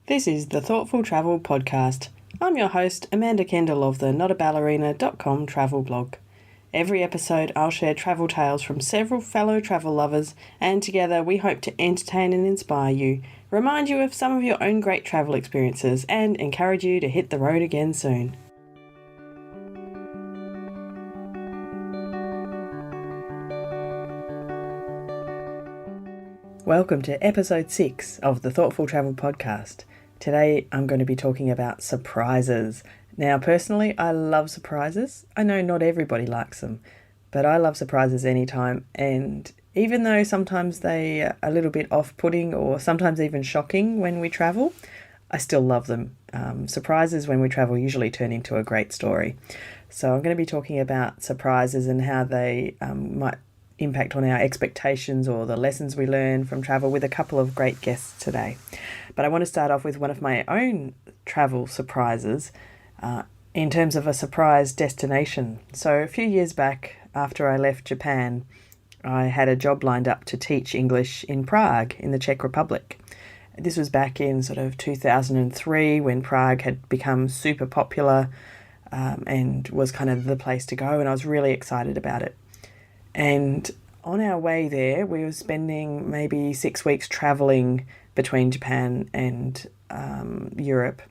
This is the Thoughtful Travel Podcast. I'm your host, Amanda Kendall of the notaballerina.com travel blog. Every episode I'll share travel tales from several fellow travel lovers, and together we hope to entertain and inspire you, remind you of some of your own great travel experiences, and encourage you to hit the road again soon. Welcome to episode 6 of the Thoughtful Travel Podcast. Today I'm going to be talking about surprises. Now personally I love surprises. I know not everybody likes them, but I love surprises anytime, and even though sometimes they are a little bit off-putting or sometimes even shocking when we travel, I still love them. Surprises when we travel usually turn into a great story. So I'm going to be talking about surprises and how they might impact on our expectations or the lessons we learn from travel with a couple of great guests today. But I want to start off with one of my own travel surprises in terms of a surprise destination. So a few years back, after I left Japan, I had a job lined up to teach English in Prague in the Czech Republic. This was back in sort of 2003 when Prague had become super popular and was kind of the place to go, and I was really excited about it. And on our way there, we were spending maybe 6 weeks travelling between Japan and Europe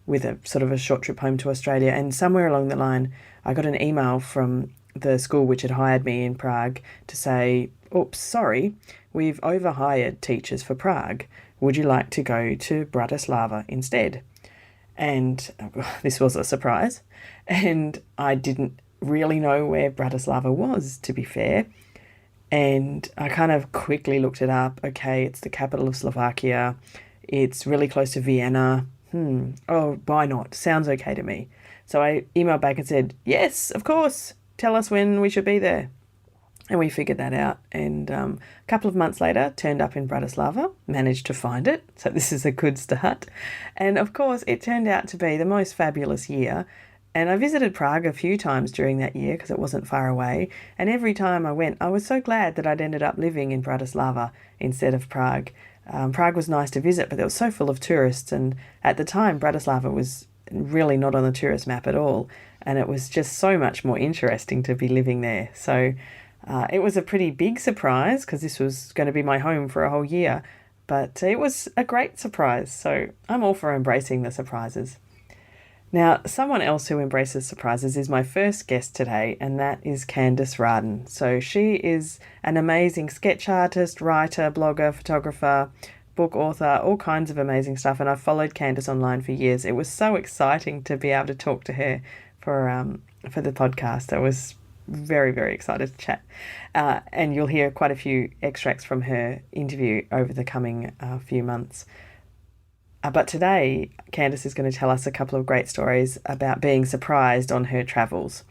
with a sort of a short trip home to Australia. And somewhere along the line, I got an email from the school which had hired me in Prague to say, oops, sorry, we've overhired teachers for Prague. Would you like to go to Bratislava instead? And this was a surprise. And I didn't really know where Bratislava was, to be fair. And I kind of quickly looked it up. Okay, it's the capital of Slovakia. It's really close to Vienna. Oh, why not? Sounds okay to me. So I emailed back and said, yes, of course. Tell us when we should be there. And we figured that out. And a couple of months later, turned up in Bratislava, managed to find it. So this is a good start. And of course, it turned out to be the most fabulous year. And I visited Prague a few times during that year because it wasn't far away. And every time I went, I was so glad that I'd ended up living in Bratislava instead of Prague. Prague was nice to visit, but it was so full of tourists. And at the time, Bratislava was really not on the tourist map at all. And it was just so much more interesting to be living there. So it was a pretty big surprise because this was going to be my home for a whole year. But it was a great surprise. So I'm all for embracing the surprises. Now, someone else who embraces surprises is my first guest today, and that is Candace Rardon. So she is an amazing sketch artist, writer, blogger, photographer, book author, all kinds of amazing stuff, and I've followed Candace online for years. It was so exciting to be able to talk to her for the podcast. I was very, very excited to chat. And you'll hear quite a few extracts from her interview over the coming few months. But today, Candace is going to tell us a couple of great stories about being surprised on her travels.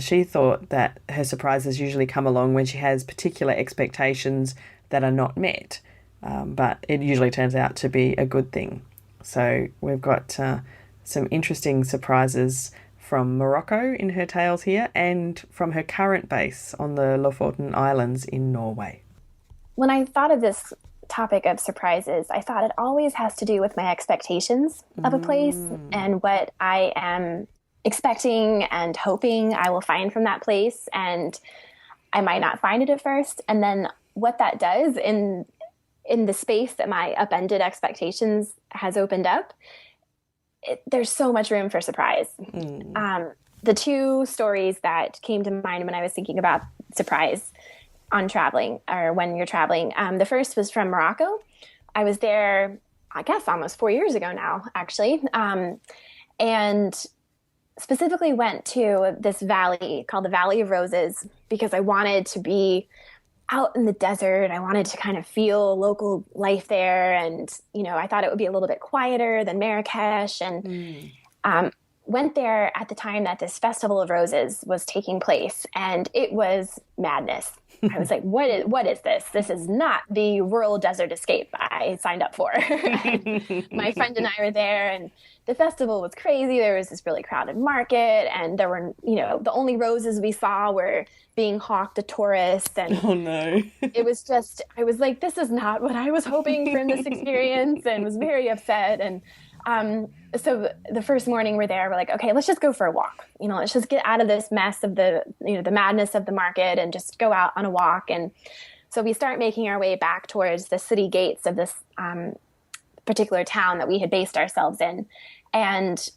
She thought that her surprises usually come along when she has particular expectations that are not met, but it usually turns out to be a good thing. So we've got some interesting surprises from Morocco in her tales here and from her current base on the Lofoten Islands in Norway. When I thought of this topic of surprises, I thought it always has to do with my expectations of a place and what I am expecting and hoping I will find from that place. And I might not find it at first. And then what that does in the space that my upended expectations has opened up, there's so much room for surprise. The two stories that came to mind when I was thinking about surprise on traveling or when you're traveling. The first was from Morocco. I was there, I guess, almost 4 years ago now, actually. And specifically went to this valley called the Valley of Roses because I wanted to be out in the desert. I wanted to kind of feel local life there. And, I thought it would be a little bit quieter than Marrakesh. And went there at the time that this Festival of Roses was taking place, and it was madness. I was like, what is this? This is not the rural desert escape I signed up for. My friend and I were there, and the festival was crazy. There was this really crowded market, and there were, the only roses we saw were being hawked to tourists. And Oh no. it was just, I was like, this is not what I was hoping from this experience, and was very upset. And so the first morning we're there, we're like, okay, let's just go for a walk. Let's just get out of this mess of the madness of the market and just go out on a walk. And so we start making our way back towards the city gates of this particular town that we had based ourselves in. And,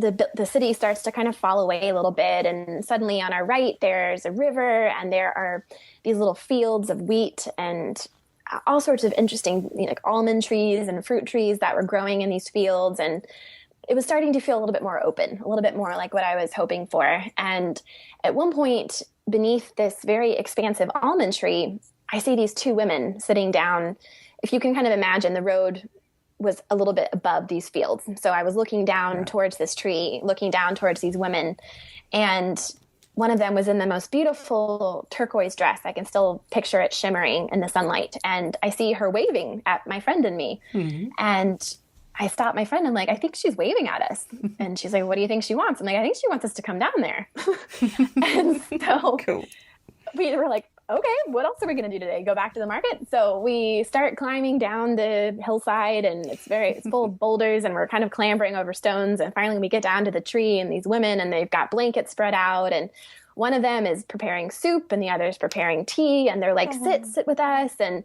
the city starts to kind of fall away a little bit. And suddenly on our right, there's a river, and there are these little fields of wheat and all sorts of interesting, like almond trees and fruit trees that were growing in these fields. And it was starting to feel a little bit more open, a little bit more like what I was hoping for. And at one point, beneath this very expansive almond tree, I see these two women sitting down. If you can kind of imagine, the road was a little bit above these fields. So I was looking down towards this tree, looking down towards these women. And one of them was in the most beautiful turquoise dress. I can still picture it shimmering in the sunlight. And I see her waving at my friend and me. Mm-hmm. And I stop my friend. I'm like, I think she's waving at us. And she's like, what do you think she wants? I'm like, I think she wants us to come down there. And so cool. We were like, okay, what else are we going to do today? Go back to the market? So we start climbing down the hillside, and it's full of boulders, and we're kind of clambering over stones. And finally we get down to the tree, and these women, and they've got blankets spread out, and one of them is preparing soup and the other is preparing tea. And they're like, sit with us. And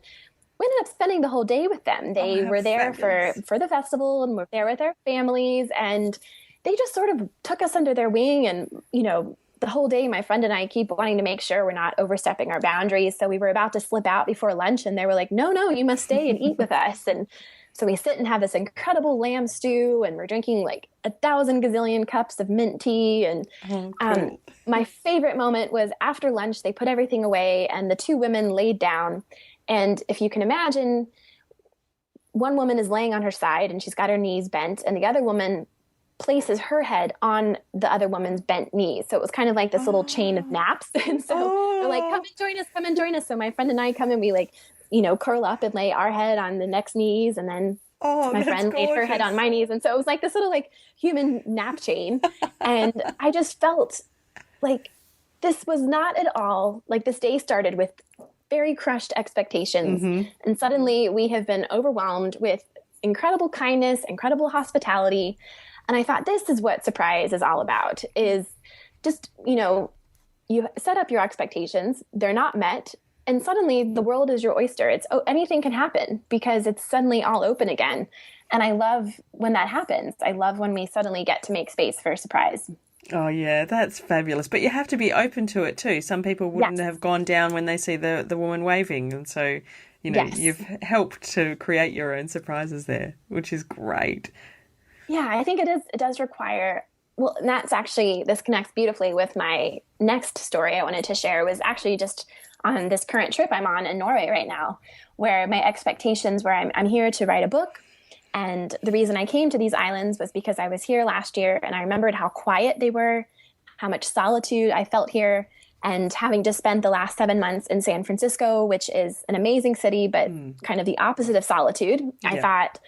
we ended up spending the whole day with them. They were there for the festival, and were there with their families. And they just sort of took us under their wing. And, the whole day, my friend and I keep wanting to make sure we're not overstepping our boundaries. So we were about to slip out before lunch, and they were like, no, you must stay and eat with us. And so we sit and have this incredible lamb stew, and we're drinking like 1,000 gazillion cups of mint tea. And cool. My favorite moment was after lunch, they put everything away, and the two women laid down. And if you can imagine, one woman is laying on her side, and she's got her knees bent, and the other woman places her head on the other woman's bent knees. So it was kind of like this little chain of naps. And so they're like, come and join us. So my friend and I come, and we curl up and lay our head on the next knees. And then my friend laid her head on my knees. And so it was like this little human nap chain. And I just felt like this was not at all, this day started with very crushed expectations. Mm-hmm. And suddenly we have been overwhelmed with incredible kindness, incredible hospitality. And I thought, this is what surprise is all about, is just, you set up your expectations, they're not met, and suddenly the world is your oyster. Anything can happen because it's suddenly all open again. And I love when that happens. I love when we suddenly get to make space for a surprise. Oh, yeah, that's fabulous. But you have to be open to it too. Some people wouldn't have gone down when they see the woman waving. And so, you've helped to create your own surprises there, which is great. Yeah, I think it does require, well, and this connects beautifully with my next story I wanted to share, was actually just on this current trip I'm on in Norway right now, where my expectations were I'm here to write a book. And the reason I came to these islands was because I was here last year, and I remembered how quiet they were, how much solitude I felt here. And having just spent the last 7 months in San Francisco, which is an amazing city, but kind of the opposite of solitude, I thought,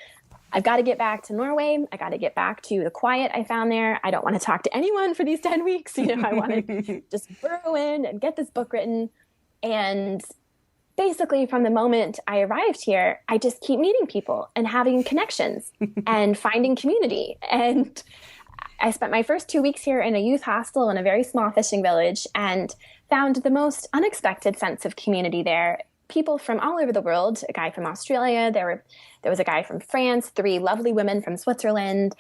I've got to get back to Norway. I got to get back to the quiet I found there. I don't want to talk to anyone for these 10 weeks. I want to just burrow in and get this book written. And basically from the moment I arrived here, I just keep meeting people and having connections and finding community. And I spent my first 2 weeks here in a youth hostel in a very small fishing village, and found the most unexpected sense of community there. People from all over the world, a guy from Australia, there was a guy from France, 3 lovely women from Switzerland.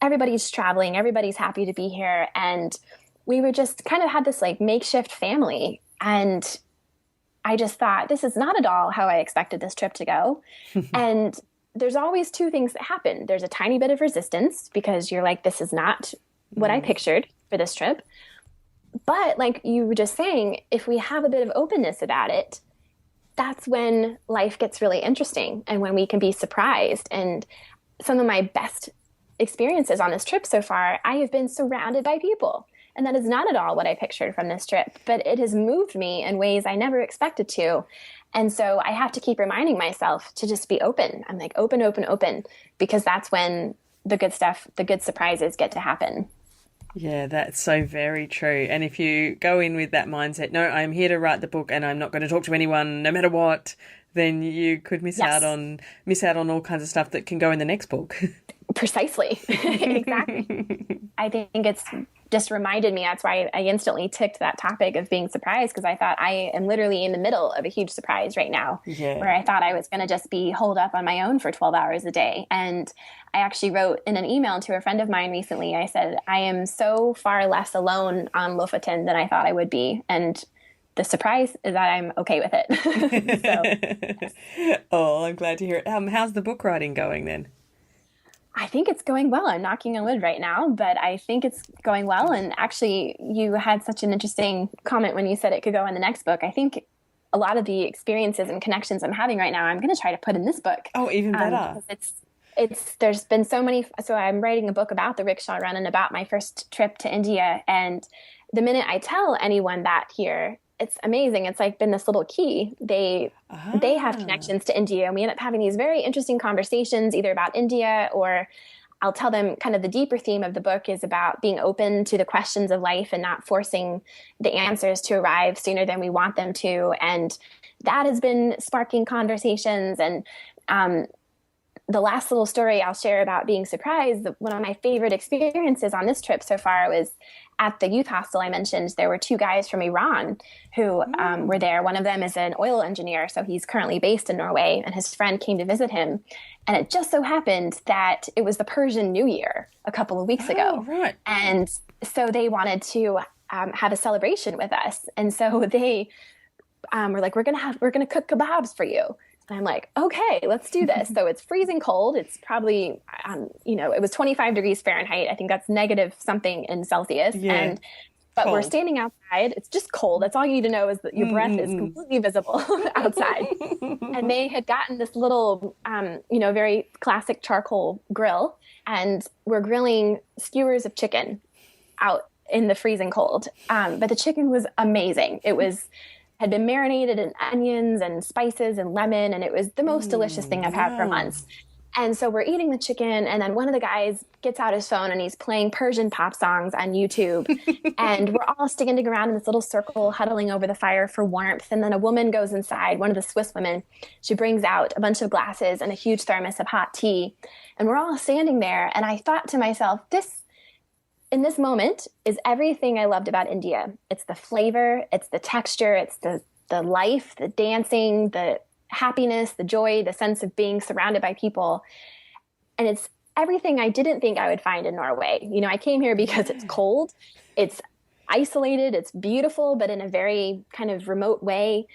Everybody's traveling, everybody's happy to be here. And we were just kind of had this makeshift family. And I just thought, this is not at all how I expected this trip to go. And there's always 2 things that happen. There's a tiny bit of resistance because you're like, this is not what I pictured for this trip. But like you were just saying, if we have a bit of openness about it, that's when life gets really interesting, and when we can be surprised. And some of my best experiences on this trip so far, I have been surrounded by people. And that is not at all what I pictured from this trip, but it has moved me in ways I never expected to. And so I have to keep reminding myself to just be open. I'm like, open, open, open, because that's when the good stuff, the good surprises get to happen. Yeah, that's so very true. And if you go in with that mindset, no, I'm here to write the book and I'm not going to talk to anyone no matter what, then you could miss out on all kinds of stuff that can go in the next book. Precisely. Exactly. I think it's just reminded me. That's why I instantly ticked that topic of being surprised, because I thought I am literally in the middle of a huge surprise right now, where I thought I was going to just be holed up on my own for 12 hours a day. And I actually wrote in an email to a friend of mine recently, I said, I am so far less alone on Lofoten than I thought I would be. And the surprise is that I'm okay with it. So, yes. Oh, I'm glad to hear it. How's the book writing going then? I think it's going well. I'm knocking on wood right now, but I think it's going well. And actually, you had such an interesting comment when you said it could go in the next book. I think a lot of the experiences and connections I'm having right now, I'm going to try to put in this book. Oh, even better. There's been so many. So I'm writing a book about the rickshaw run and about my first trip to India. And the minute I tell anyone that here, it's amazing. It's like been this little key. They have connections to India, and we end up having these very interesting conversations either about India, or I'll tell them kind of the deeper theme of the book is about being open to the questions of life and not forcing the answers to arrive sooner than we want them to. And that has been sparking conversations. And the last little story I'll share about being surprised, one of my favorite experiences on this trip so far was at the youth hostel I mentioned. There were two guys from Iran who were there. One of them is an oil engineer, so he's currently based in Norway, and his friend came to visit him. And it just so happened that it was the Persian New Year a couple of weeks ago. Right. And so they wanted to have a celebration with us. And so they were like, we're going to cook kebabs for you. And I'm like, okay, let's do this. So it's freezing cold. It's probably, it was 25 degrees Fahrenheit. I think that's negative something in Celsius. Yeah. But we're standing outside. It's just cold. That's all you need to know is that your breath is completely visible outside. And they had gotten this little, very classic charcoal grill. And we're grilling skewers of chicken out in the freezing cold. But the chicken was amazing. It had been marinated in onions and spices and lemon, and it was the most delicious thing I've had for months. And so we're eating the chicken, and then one of the guys gets out his phone and he's playing Persian pop songs on YouTube. And we're all standing around in this little circle, huddling over the fire for warmth. And then a woman goes inside, one of the Swiss women. She brings out a bunch of glasses and a huge thermos of hot tea. And we're all standing there. And I thought to myself, in this moment is everything I loved about India. It's the flavor, it's the texture, it's the life, the dancing, the happiness, the joy, the sense of being surrounded by people. And it's everything I didn't think I would find in Norway. I came here because it's cold, it's isolated, it's beautiful, but in a very kind of remote way.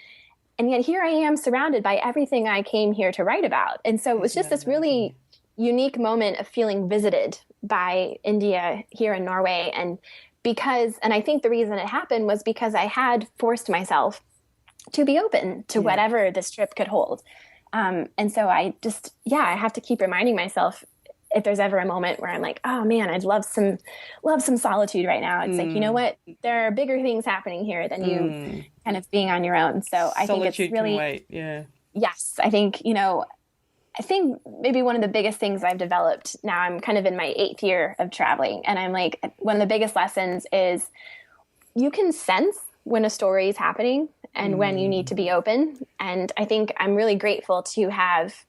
And yet here I am surrounded by everything I came here to write about. And so it was just this really unique moment of feeling visited by India here in Norway. And I think the reason it happened was because I had forced myself to be open to whatever this trip could hold. And so I have to keep reminding myself if there's ever a moment where I'm like, oh man, I'd love some solitude right now. It's like, you know what? There are bigger things happening here than you kind of being on your own. So I think it's really, can wait. Yeah. Yes. I think maybe one of the biggest things I've developed now, I'm kind of in my 8th year of traveling. And I'm like, one of the biggest lessons is you can sense when a story is happening and when you need to be open. And I think I'm really grateful to have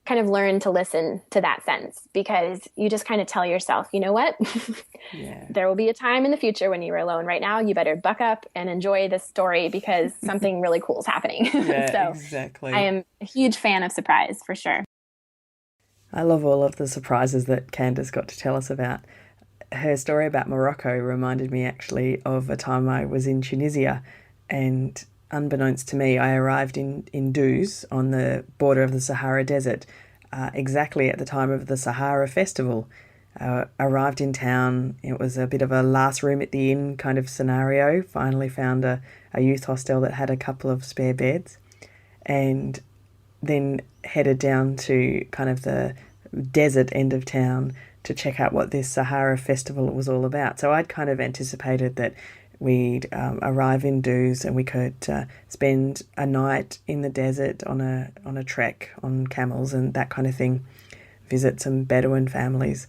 kind of learned to listen to that sense, because you just kind of tell yourself, you know what, there will be a time in the future when you're alone. Right now, you better buck up and enjoy this story because something really cool is happening. Yeah, so exactly. I am a huge fan of surprise for sure. I love all of the surprises that Candace got to tell us about. Her story about Morocco reminded me actually of a time I was in Tunisia, and unbeknownst to me, I arrived in Duz on the border of the Sahara Desert exactly at the time of the Sahara Festival. Arrived in town, it was a bit of a last room at the inn kind of scenario. Finally found a youth hostel that had a couple of spare beds, and then headed down to kind of the desert end of town to check out what this Sahara festival was all about. So I'd kind of anticipated that we'd arrive in Duz and we could spend a night in the desert on a trek on camels and that kind of thing, visit some Bedouin families,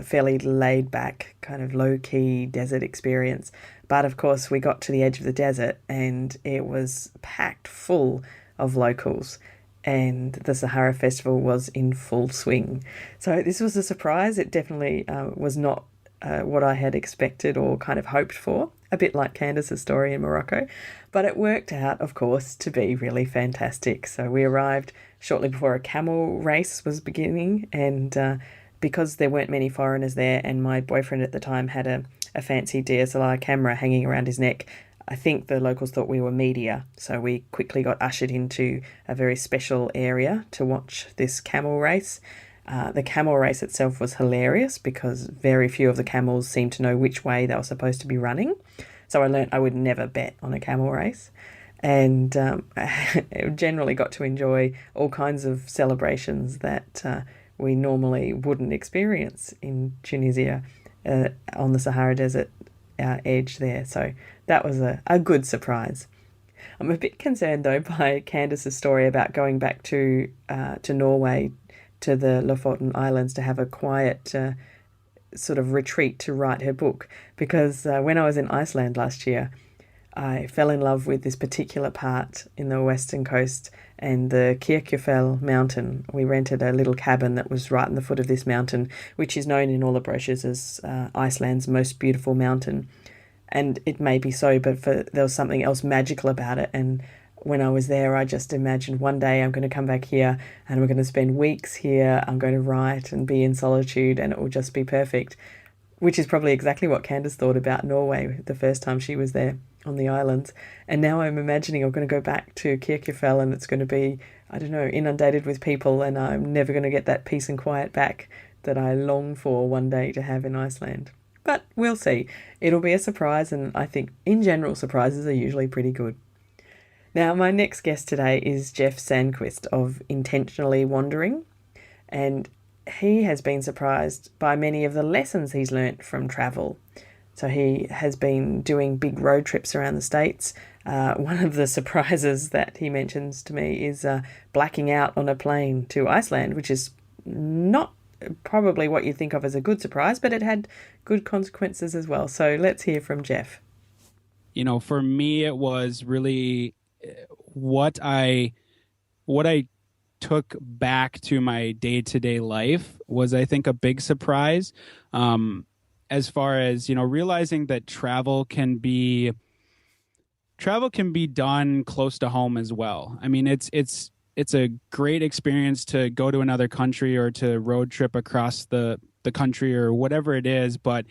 fairly laid back, kind of low key desert experience. But of course, we got to the edge of the desert and it was packed full of locals, and the Sahara Festival was in full swing. So this was a surprise. It definitely was not what I had expected or kind of hoped for, a bit like Candace's story in Morocco. But it worked out, of course, to be really fantastic. So we arrived shortly before a camel race was beginning, and because there weren't many foreigners there and my boyfriend at the time had a fancy DSLR camera hanging around his neck, I think the locals thought we were media, so we quickly got ushered into a very special area to watch this camel race. The camel race itself was hilarious because very few of the camels seemed to know which way they were supposed to be running. So I learnt I would never bet on a camel race, and generally got to enjoy all kinds of celebrations that we normally wouldn't experience in Tunisia on the Sahara Desert edge there. So that was a good surprise. I'm a bit concerned though by Candace's story about going back to Norway, to the Lofoten Islands, to have a quiet sort of retreat to write her book, because when I was in Iceland last year, I fell in love with this particular part in the western coast and the Kirkjufell mountain. We rented a little cabin that was right in the foot of this mountain, which is known in all the brochures as Iceland's most beautiful mountain. And it may be so, but there was something else magical about it. And when I was there, I just imagined one day I'm going to come back here and we're going to spend weeks here. I'm going to write and be in solitude and it will just be perfect, which is probably exactly what Candace thought about Norway the first time she was there on the islands. And now I'm imagining I'm going to go back to Kirkjufell and it's going to be, I don't know, inundated with people, and I'm never going to get that peace and quiet back that I long for one day to have in Iceland. But we'll see. It'll be a surprise, and I think in general surprises are usually pretty good. Now, my next guest today is Jeff Sandquist of Intentionally Wandering, and he has been surprised by many of the lessons he's learnt from travel. So he has been doing big road trips around the States. One of the surprises that he mentions to me is blacking out on a plane to Iceland, which is not probably what you think of as a good surprise, but it had good consequences as well. So let's hear from Jeff. You know, for me, it was really what I took back to my day-to-day life was, I think, a big surprise. As far as, you know, realizing that travel can be done close to home as well. I mean, it's a great experience to go to another country or to road trip across the country or whatever it is, but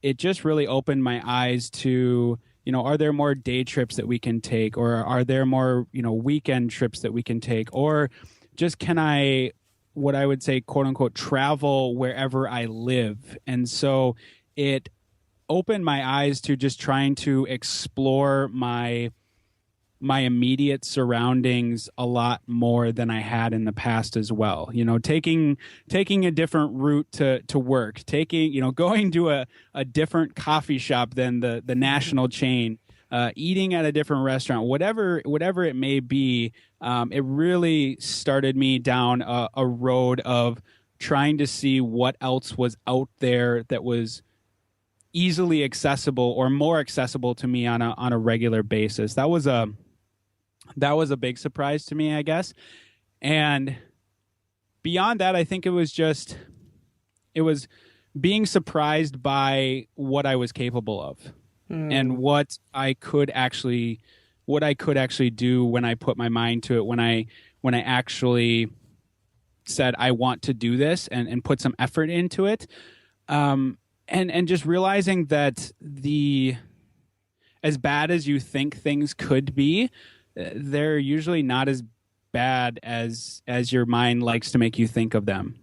it just really opened my eyes to, you know, are there more day trips that we can take, or are there more, you know, weekend trips that we can take, or just can I, what I would say, quote unquote, travel wherever I live. And so it opened my eyes to just trying to explore my immediate surroundings a lot more than I had in the past as well. You know, taking a different route to work, going to a different coffee shop than the national chain, eating at a different restaurant, whatever it may be. It really started me down a road of trying to see what else was out there that was easily accessible or more accessible to me on a regular basis. That was a big surprise to me, I guess. And beyond that, I think it was being surprised by what I was capable of and what I could actually do when I put my mind to it, when I actually said, I want to do this and put some effort into it. And just realizing that as bad as you think things could be, they're usually not as bad as your mind likes to make you think of them.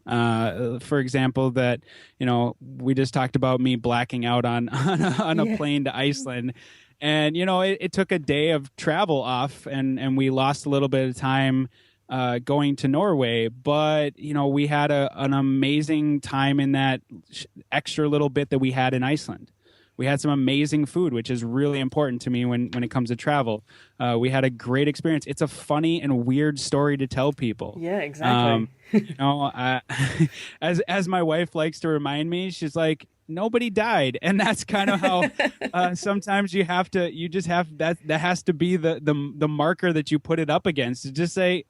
For example, that, you know, we just talked about me blacking out on a plane to Iceland, and, you know, it took a day of travel off, and we lost a little bit of time going to Norway, but we had an amazing time in that extra little bit that we had in Iceland. We had some amazing food, which is really important to me when it comes to travel. We had a great experience. It's a funny and weird story to tell people. Yeah, exactly. As my wife likes to remind me, she's like, nobody died. And that's kind of how sometimes you have that has to be the marker that you put it up against, to just say,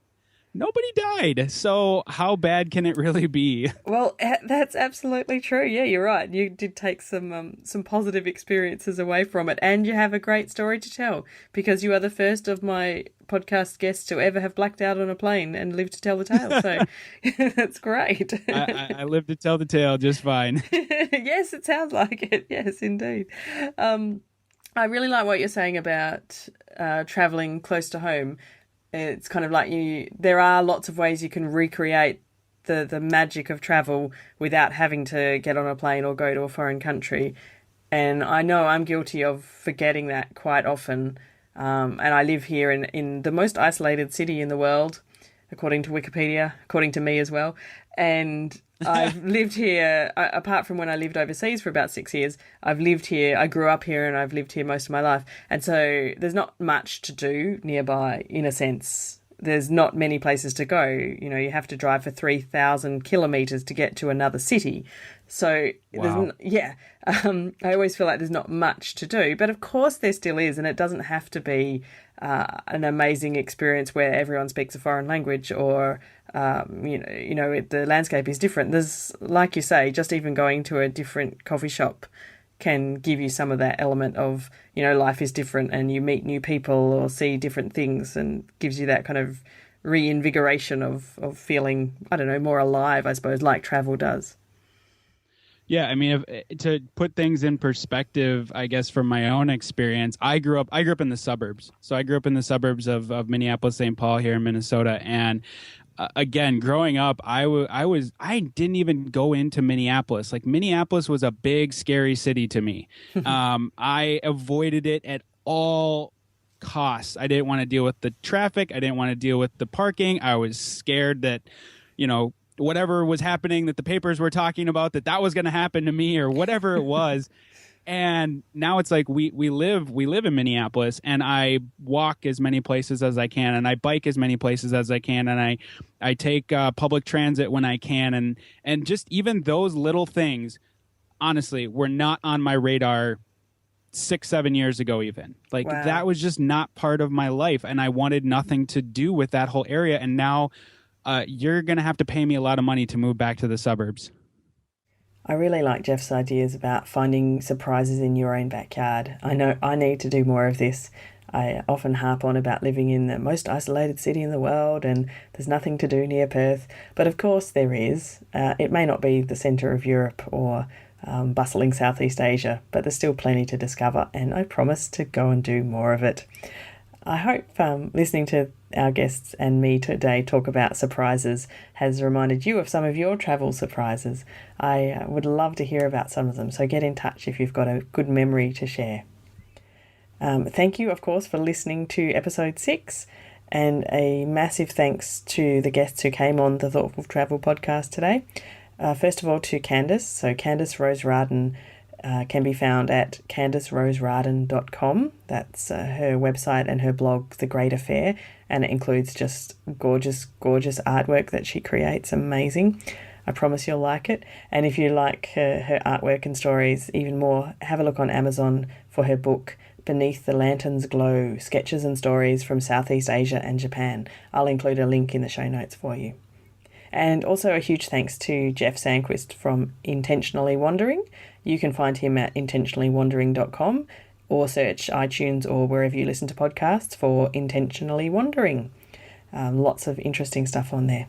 nobody died. So how bad can it really be? Well, that's absolutely true. Yeah, you're right. You did take some positive experiences away from it, and you have a great story to tell, because you are the first of my podcast guests to ever have blacked out on a plane and lived to tell the tale. So that's great. I lived to tell the tale just fine. Yes, it sounds like it. Yes, indeed. I really like what you're saying about traveling close to home. It's kind of like there are lots of ways you can recreate the magic of travel without having to get on a plane or go to a foreign country. And I know I'm guilty of forgetting that quite often. And I live here in the most isolated city in the world, according to Wikipedia, according to me as well. And I've lived here, apart from when I lived overseas for about 6 years, I've lived here, I grew up here and I've lived here most of my life. And so there's not much to do nearby, in a sense. There's not many places to go. You have to drive for 3,000 kilometres to get to another city. So, wow. I always feel like there's not much to do. But of course there still is, and it doesn't have to be an amazing experience where everyone speaks a foreign language or, the landscape is different. There's, like you say, just even going to a different coffee shop can give you some of that element of, life is different and you meet new people or see different things, and gives you that kind of reinvigoration of feeling, I don't know, more alive, I suppose, like travel does. Yeah, I mean, to put things in perspective, I guess from my own experience, I grew up in the suburbs. So I grew up in the suburbs of Minneapolis, St. Paul here in Minnesota. And again, growing up, I didn't even go into Minneapolis. Like, Minneapolis was a big, scary city to me. I avoided it at all costs. I didn't want to deal with the traffic. I didn't want to deal with the parking. I was scared that, whatever was happening that the papers were talking about, that was going to happen to me, or whatever it was. And now it's like we live in Minneapolis, and I walk as many places as I can, and I bike as many places as I can, and I take public transit when I can, and just even those little things, honestly, were not on my radar 6-7 years ago even. Like, wow. That was just not part of my life, and I wanted nothing to do with that whole area. And now you're going to have to pay me a lot of money to move back to the suburbs. I really like Jeff's ideas about finding surprises in your own backyard. I know I need to do more of this. I often harp on about living in the most isolated city in the world and there's nothing to do near Perth. But of course there is. It may not be the centre of Europe or bustling Southeast Asia, but there's still plenty to discover, and I promise to go and do more of it. I hope listening to our guests and me today talk about surprises has reminded you of some of your travel surprises. I would love to hear about some of them, so get in touch if you've got a good memory to share. Thank you, of course, for listening to episode 6, and a massive thanks to the guests who came on the Thoughtful Travel podcast today. First of all, to Candace. So Candace Rose Rardon can be found at candaceroserardon.com. That's her website and her blog, The Great Affair, and it includes just gorgeous, gorgeous artwork that she creates. Amazing. I promise you'll like it. And if you like her artwork and stories even more, have a look on Amazon for her book, Beneath the Lantern's Glow, Sketches and Stories from Southeast Asia and Japan. I'll include a link in the show notes for you. And also a huge thanks to Jeff Sandquist from Intentionally Wandering. You can find him at intentionallywandering.com or search iTunes or wherever you listen to podcasts for Intentionally Wandering. Lots of interesting stuff on there.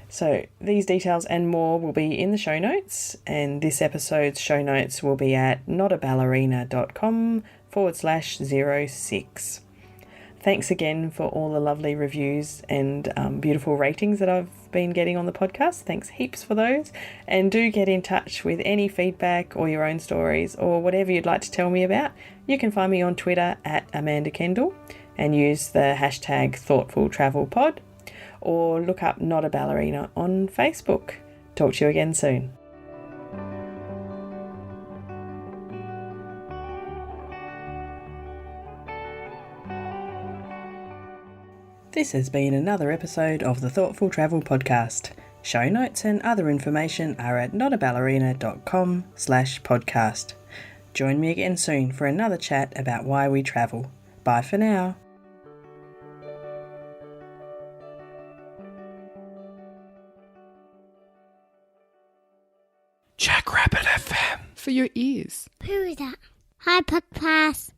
So these details and more will be in the show notes, and this episode's show notes will be at notaballerina.com/06. Thanks again for all the lovely reviews and beautiful ratings that I've been getting on the podcast. Thanks heaps for those. And do get in touch with any feedback or your own stories or whatever you'd like to tell me about. You can find me on Twitter at Amanda Kendall and use the hashtag ThoughtfulTravelPod. or look up Not a Ballerina on Facebook. Talk to you again soon. This has been another episode of the Thoughtful Travel Podcast. Show notes and other information are at notaballerina.com/podcast. Join me again soon for another chat about why we travel. Bye for now. Jackrabbit FM. For your ears. Who is that? Hi, podcast.